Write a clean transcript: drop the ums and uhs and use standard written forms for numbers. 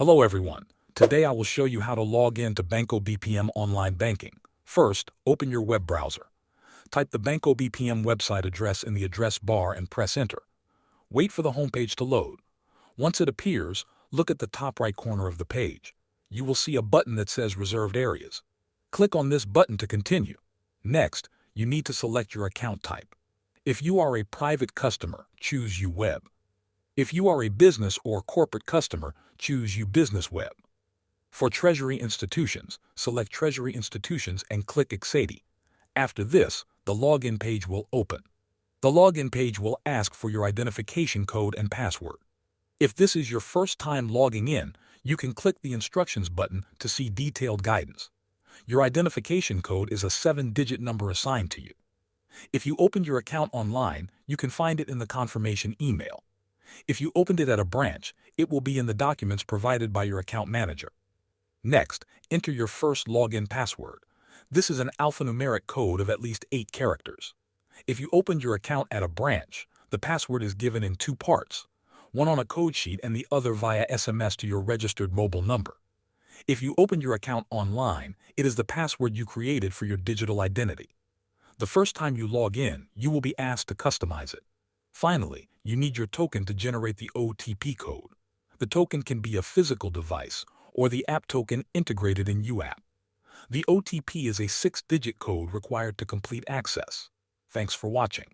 Hello everyone. Today I will show you how to log in to Banco BPM Online Banking. First, open your web browser. Type the Banco BPM website address in the address bar and press enter. Wait for the homepage to load. Once it appears, look at the top right corner of the page. You will see a button that says Reserved Areas. Click on this button to continue. Next, you need to select your account type. If you are a private customer, choose UWeb. If you are a business or corporate customer, choose UBusiness Web. For Treasury Institutions, select Treasury Institutions and click Exceedi. After this, the login page will open. The login page will ask for your identification code and password. If this is your first time logging in, you can click the Instructions button to see detailed guidance. Your identification code is a 7-digit number assigned to you. If you opened your account online, you can find it in the confirmation email. If you opened it at a branch, it will be in the documents provided by your account manager. Next, enter your first login password. This is an alphanumeric code of at least 8 characters. If you opened your account at a branch, the password is given in 2 parts, one on a code sheet and the other via SMS to your registered mobile number. If you opened your account online, it is the password you created for your digital identity. The first time you log in, you will be asked to customize it. Finally, you need your token to generate the OTP code. The token can be a physical device or the app token integrated in UApp. The OTP is a 6-digit code required to complete access. Thanks for watching.